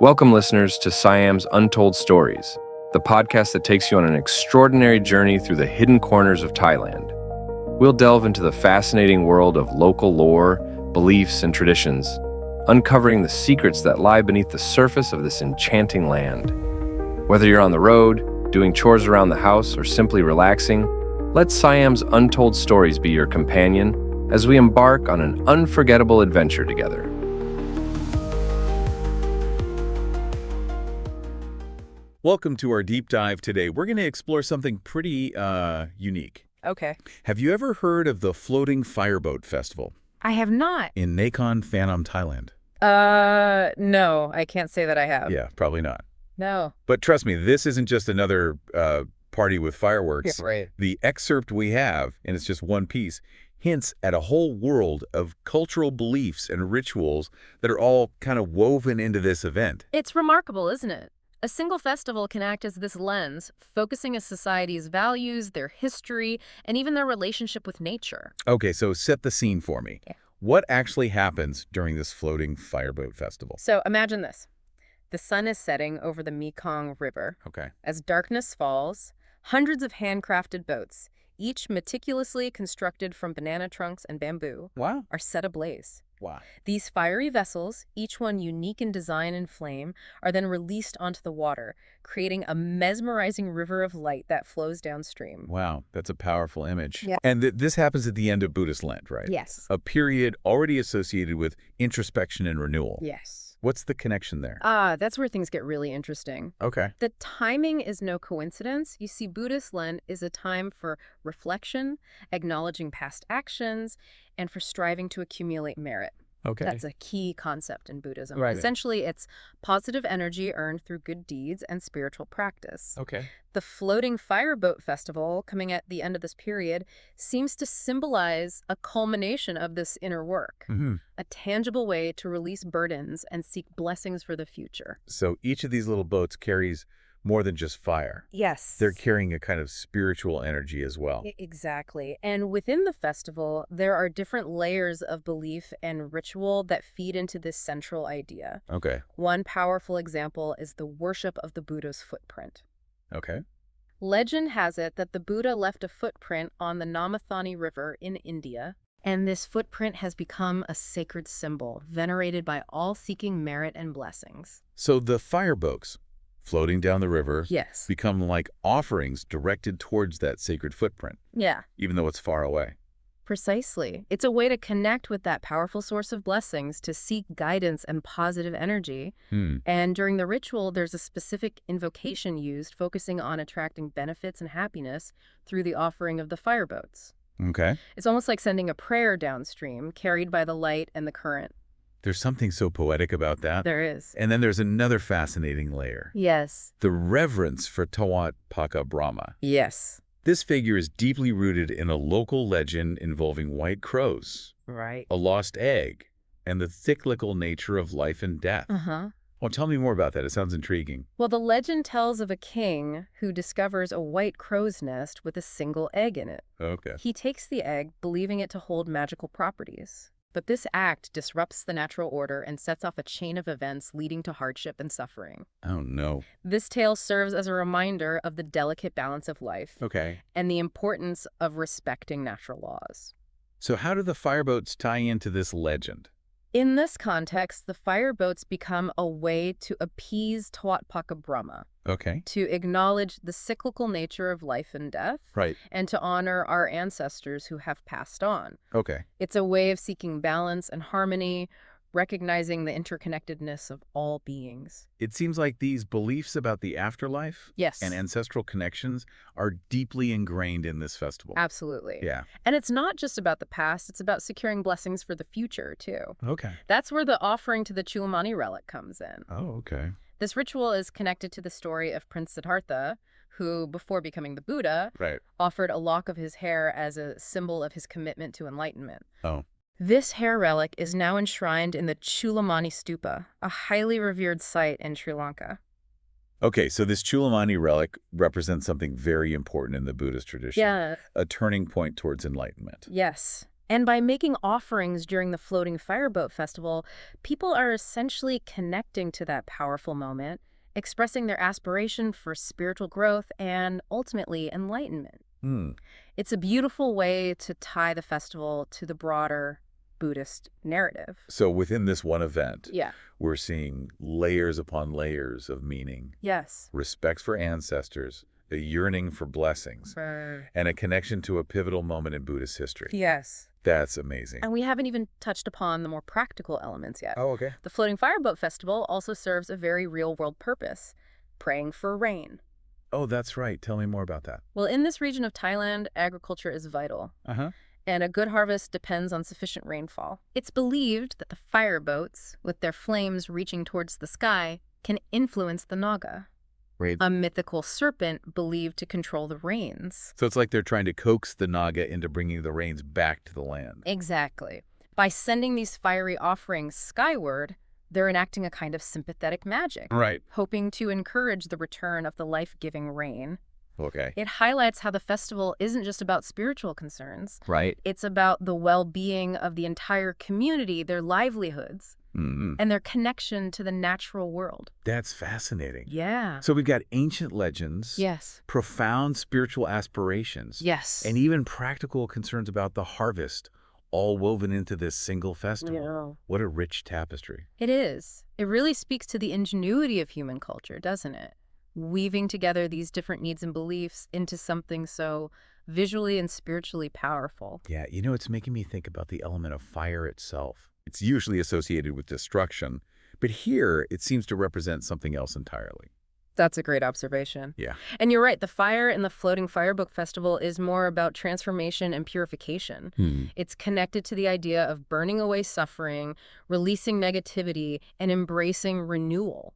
Welcome, listeners, to Siam's Untold Stories, the podcast that takes you on an extraordinary journey through the hidden corners of Thailand. We'll delve into the fascinating world of local lore, beliefs, and traditions, uncovering the secrets that lie beneath the surface of this enchanting land. Whether you're on the road, doing chores around the house, or simply relaxing, let Siam's Untold Stories be your companion as we embark on an unforgettable adventure together. Welcome to our deep dive today. We're going to explore something pretty unique. Okay. Have you ever heard of the Floating Fireboat Festival I have not. in Nakhon Phanom, Thailand? No, I can't say that I have. Yeah, probably not. No. But trust me, this isn't just another party with fireworks. Yeah, right. The excerpt we have, and it's just one piece, hints at a whole world of cultural beliefs and rituals that are all kind of woven into this event. It's remarkable, isn't it? A single festival can act as this lens, focusing a society's values, their history, and even their relationship with nature. Okay, so set the scene for me. Yeah. What actually happens during this Floating Fireboat Festival? So imagine this. The sun is setting over the Mekong River. Okay. As darkness falls, hundreds of handcrafted boats, each meticulously constructed from banana trunks and bamboo, Wow. are set ablaze. Wow. These fiery vessels, each one unique in design and flame, are then released onto the water, creating a mesmerizing river of light that flows downstream. Wow, that's a powerful image. Yeah. And this happens at the end of Buddhist Lent, right? Yes. A period already associated with introspection and renewal. Yes. What's the connection there? That's where things get really interesting. Okay. The timing is no coincidence. You see, Buddhist Lent is a time for reflection, acknowledging past actions, and for striving to accumulate merit. Okay. That's a key concept in Buddhism. Right. Essentially, it's positive energy earned through good deeds and spiritual practice. Okay. The Floating Fireboat Festival, coming at the end of this period, seems to symbolize a culmination of this inner work, a tangible way to release burdens and seek blessings for the future. So each of these little boats carries more than just fire. Yes. They're carrying a kind of spiritual energy as well. Exactly. And within the festival, there are different layers of belief and ritual that feed into this central idea. Okay. One powerful example is the worship of the Buddha's footprint. Okay. Legend has it that the Buddha left a footprint on the Namathani River in India, and this footprint has become a sacred symbol, venerated by all seeking merit and blessings. So the fireboats floating down the river Yes. become like offerings directed towards that sacred footprint, Yeah, even though it's far away. precisely. It's a way to connect with that powerful source of blessings, to seek guidance and positive energy. And during the ritual, there's a specific invocation used focusing on attracting benefits and happiness through the offering of the fireboats. Okay. It's almost like sending a prayer downstream, carried by the light and the current. There's something so poetic about that. There is. And then there's another fascinating layer. Yes. The reverence for Tawat Paka Brahma. Yes. This figure is deeply rooted in a local legend involving white crows, Right. a lost egg, and the cyclical nature of life and death. Uh-huh. Well, tell me more about that. It sounds intriguing. Well, the legend tells of a king who discovers a white crow's nest with a single egg in it. Okay. He takes the egg, believing it to hold magical properties. But this act disrupts the natural order and sets off a chain of events leading to hardship and suffering. Oh, no. This tale serves as a reminder of the delicate balance of life Okay. and the importance of respecting natural laws. So how do the fireboats tie into this legend? In this context, the fireboats become a way to appease Tawat Paka Brahma, Okay. to acknowledge the cyclical nature of life and death, Right. and to honor our ancestors who have passed on. Okay. It's a way of seeking balance and harmony, recognizing the interconnectedness of all beings. It seems like these beliefs about the afterlife Yes, and ancestral connections are deeply ingrained in this festival. absolutely. Yeah. And it's not just about the past, it's about securing blessings for the future, too. Okay. That's where the offering to the Chulamani relic comes in. Oh, okay. This ritual is connected to the story of Prince Siddhartha, who, before becoming the Buddha, Right. offered a lock of his hair as a symbol of his commitment to enlightenment. Oh. This hair relic is now enshrined in the Chulamani Stupa, a highly revered site in Sri Lanka. Okay, so this Chulamani relic represents something very important in the Buddhist tradition. Yeah. A turning point towards enlightenment. Yes. And by making offerings during the Floating Fireboat Festival, people are essentially connecting to that powerful moment, expressing their aspiration for spiritual growth and ultimately enlightenment. Hmm. It's a beautiful way to tie the festival to the broader Buddhist narrative. So within this one event, Yeah. we're seeing layers upon layers of meaning, Yes. respects for ancestors, a yearning for blessings, and a connection to a pivotal moment in Buddhist history. Yes. That's amazing. And we haven't even touched upon the more practical elements yet. Oh, okay. The Floating Fireboat Festival also serves a very real-world purpose, praying for rain. Oh, that's right. Tell me more about that. Well, in this region of Thailand, agriculture is vital, Uh-huh. and a good harvest depends on sufficient rainfall. It's believed that the fireboats, with their flames reaching towards the sky, can influence the Naga, Right. a mythical serpent believed to control the rains. So it's like they're trying to coax the Naga into bringing the rains back to the land. Exactly. By sending these fiery offerings skyward, they're enacting a kind of sympathetic magic, Right. hoping to encourage the return of the life-giving rain. Okay. It highlights how the festival isn't just about spiritual concerns. Right. It's about the well-being of the entire community, their livelihoods, Mm-hmm. and their connection to the natural world. That's fascinating. Yeah. So we've got ancient legends, Yes. profound spiritual aspirations, Yes. and even practical concerns about the harvest, all woven into this single festival. What a rich tapestry. It is. It really speaks to the ingenuity of human culture, doesn't it? Weaving together these different needs and beliefs into something so visually and spiritually powerful. Yeah, it's making me think about the element of fire itself. It's usually associated with destruction, but here it seems to represent something else entirely. That's a great observation. Yeah. And you're right, the fire in the Floating Fireboat Festival is more about transformation and purification. It's connected to the idea of burning away suffering, releasing negativity, and embracing renewal.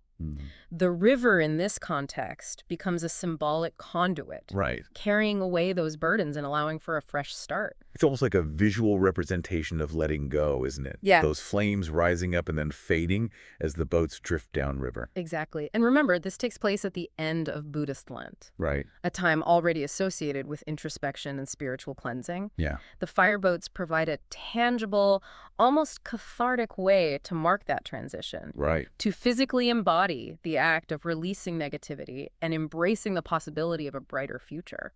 The river in this context becomes a symbolic conduit, Right. carrying away those burdens and allowing for a fresh start. It's almost like a visual representation of letting go, isn't it? Yeah. Those flames rising up and then fading as the boats drift downriver. Exactly. And remember, this takes place at the end of Buddhist Lent, Right. a time already associated with introspection and spiritual cleansing. Yeah. The fireboats provide a tangible, almost cathartic way to mark that transition, Right. to physically embody the act of releasing negativity and embracing the possibility of a brighter future.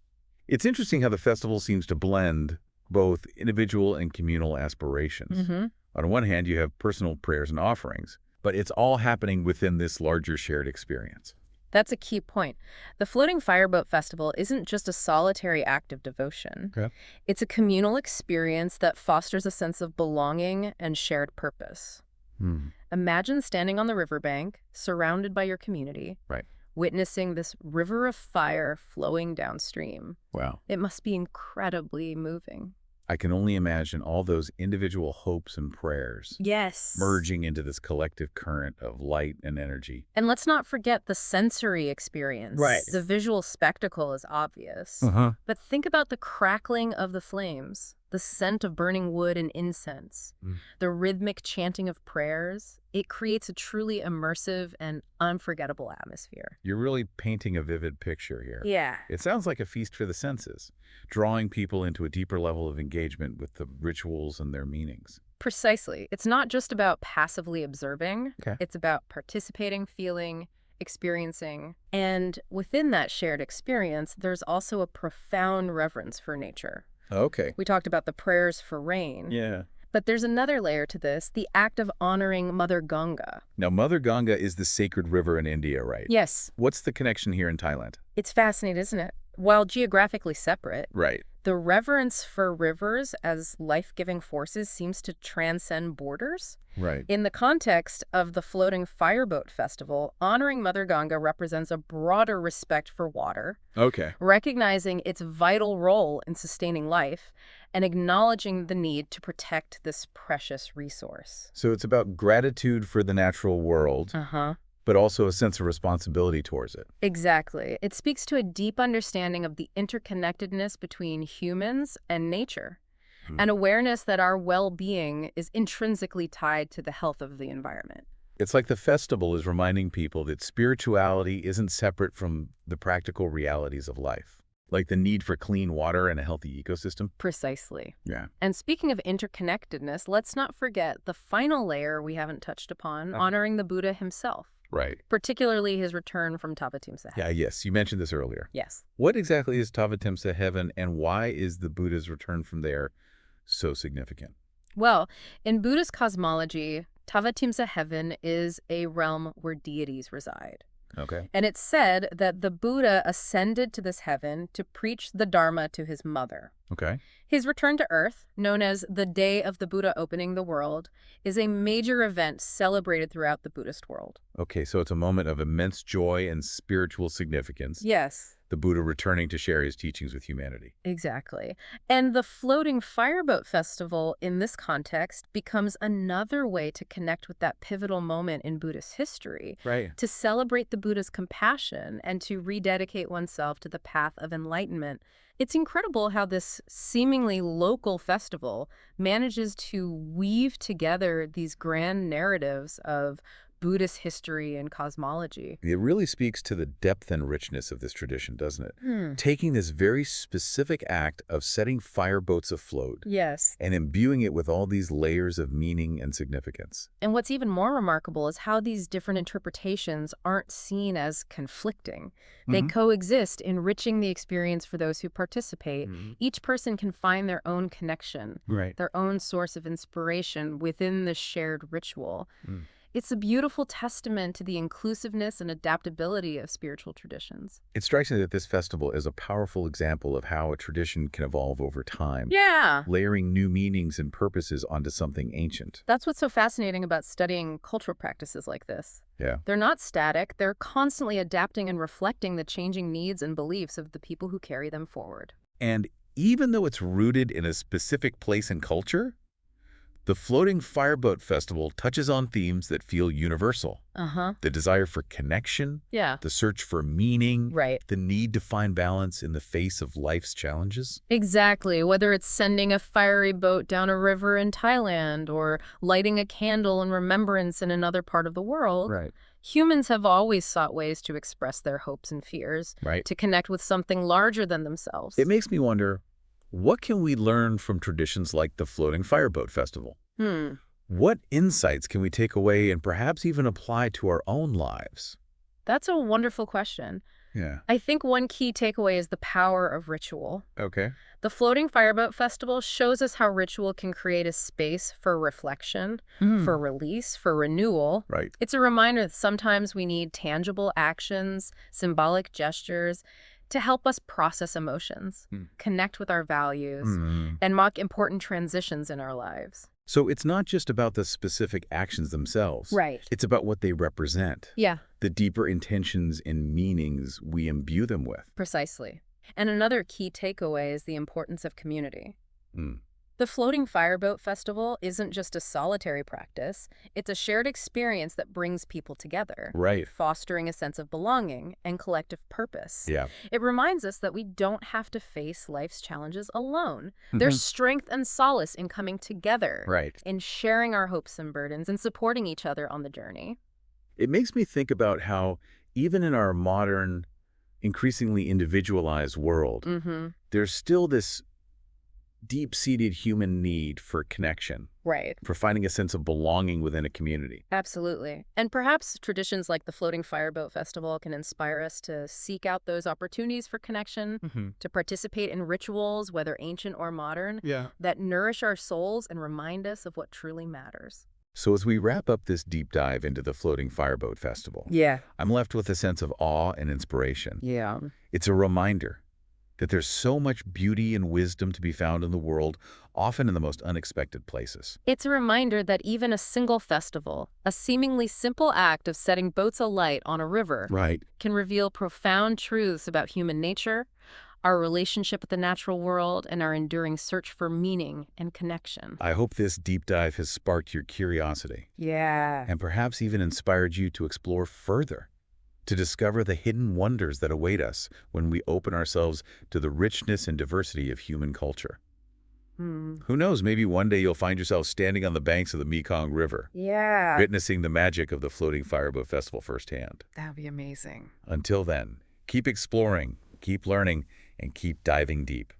It's interesting how the festival seems to blend both individual and communal aspirations. On one hand, you have personal prayers and offerings, but it's all happening within this larger shared experience. That's a key point. The Floating Fireboat Festival isn't just a solitary act of devotion. Okay. It's a communal experience that fosters a sense of belonging and shared purpose. Imagine standing on the riverbank, surrounded by your community, Right. witnessing this river of fire flowing downstream. Wow. It must be incredibly moving. I can only imagine all those individual hopes and prayers Yes. merging into this collective current of light and energy. And let's not forget the sensory experience. Right. The visual spectacle is obvious. But think about the crackling of the flames, the scent of burning wood and incense, the rhythmic chanting of prayers. It creates a truly immersive and unforgettable atmosphere. You're really painting a vivid picture here. Yeah. It sounds like a feast for the senses, drawing people into a deeper level of engagement with the rituals and their meanings. Precisely. It's not just about passively observing. Okay. It's about participating, feeling, experiencing. And within that shared experience, there's also a profound reverence for nature. Okay. We talked about the prayers for rain. Yeah. But there's another layer to this, the act of honoring Mother Ganga. Now, Mother Ganga is the sacred river in India, right? Yes, What's the connection here in Thailand? it's fascinating, isn't it? While geographically separate, Right. the reverence for rivers as life-giving forces seems to transcend borders. Right. In the context of the Floating Fireboat Festival, honoring Mother Ganga represents a broader respect for water, Okay. recognizing its vital role in sustaining life, and acknowledging the need to protect this precious resource. So it's about gratitude for the natural world, but also a sense of responsibility towards it. Exactly. It speaks to a deep understanding of the interconnectedness between humans and nature, an awareness that our well-being is intrinsically tied to the health of the environment. It's like the festival is reminding people that spirituality isn't separate from the practical realities of life. Like the need for clean water and a healthy ecosystem? Precisely. Yeah. And speaking of interconnectedness, let's not forget the final layer we haven't touched upon, honoring the Buddha himself, Right. particularly his return from Tavatimsa heaven. Yeah, yes. You mentioned this earlier. Yes. What exactly is Tavatimsa heaven, and why is the Buddha's return from there so significant? Well, in Buddhist cosmology, Tavatimsa heaven is a realm where deities reside. Okay. And it's said that the Buddha ascended to this heaven to preach the Dharma to his mother. Okay. His return to Earth, known as the Day of the Buddha Opening the World, is a major event celebrated throughout the Buddhist world. Okay, so it's a moment of immense joy and spiritual significance. Yes. The Buddha returning to share his teachings with humanity. Exactly. And the Floating Fireboat Festival, in this context, becomes another way to connect with that pivotal moment in Buddhist history, Right. to celebrate the Buddha's compassion and to rededicate oneself to the path of enlightenment. It's incredible how this seemingly local festival manages to weave together these grand narratives of Buddhist history and cosmology. It really speaks to the depth and richness of this tradition, doesn't it? Taking this very specific act of setting fireboats afloat Yes. and imbuing it with all these layers of meaning and significance. And what's even more remarkable is how these different interpretations aren't seen as conflicting. They coexist, enriching the experience for those who participate. Each person can find their own connection, Right. their own source of inspiration within the shared ritual. It's a beautiful testament to the inclusiveness and adaptability of spiritual traditions. It strikes me that this festival is a powerful example of how a tradition can evolve over time, Yeah. layering new meanings and purposes onto something ancient. That's what's so fascinating about studying cultural practices like this. Yeah. They're not static. They're constantly adapting and reflecting the changing needs and beliefs of the people who carry them forward. And even though it's rooted in a specific place and culture, the Floating Fireboat Festival touches on themes that feel universal. The desire for connection, Yeah. the search for meaning, Right. the need to find balance in the face of life's challenges. Exactly. Whether it's sending a fiery boat down a river in Thailand or lighting a candle in remembrance in another part of the world, Right. humans have always sought ways to express their hopes and fears, Right. to connect with something larger than themselves. It makes me wonder, what can we learn from traditions like the Floating Fireboat Festival? What insights can we take away and perhaps even apply to our own lives? That's a wonderful question. Yeah. I think one key takeaway is the power of ritual. Okay. The Floating Fireboat Festival shows us how ritual can create a space for reflection, for release, for renewal. Right. It's a reminder that sometimes we need tangible actions, symbolic gestures, to help us process emotions, connect with our values, and mark important transitions in our lives. So it's not just about the specific actions themselves. Right. It's about what they represent. Yeah, The deeper intentions and meanings we imbue them with. precisely. And another key takeaway is the importance of community. Mm. The Floating Fireboat Festival isn't just a solitary practice. It's a shared experience that brings people together, Right. fostering a sense of belonging and collective purpose. Yeah. It reminds us that we don't have to face life's challenges alone. There's strength and solace in coming together, Right. in sharing our hopes and burdens, and supporting each other on the journey. It makes me think about how even in our modern, increasingly individualized world, there's still this deep-seated human need for connection, Right. for finding a sense of belonging within a community. Absolutely. And perhaps traditions like the Floating Fireboat Festival can inspire us to seek out those opportunities for connection, to participate in rituals, whether ancient or modern, that nourish our souls and remind us of what truly matters. So as we wrap up this deep dive into the Floating Fireboat Festival, Yeah. I'm left with a sense of awe and inspiration. Yeah. It's a reminder that there's so much beauty and wisdom to be found in the world, often in the most unexpected places. It's a reminder that even a single festival, a seemingly simple act of setting boats alight on a river, Right. can reveal profound truths about human nature, our relationship with the natural world, and our enduring search for meaning and connection. I hope this deep dive has sparked your curiosity Yeah. and perhaps even inspired you to explore further, to discover the hidden wonders that await us when we open ourselves to the richness and diversity of human culture. Who knows, maybe one day you'll find yourself standing on the banks of the Mekong River, Yeah. witnessing the magic of the Floating Fireboat Festival firsthand. That would be amazing. Until then, keep exploring, keep learning, and keep diving deep.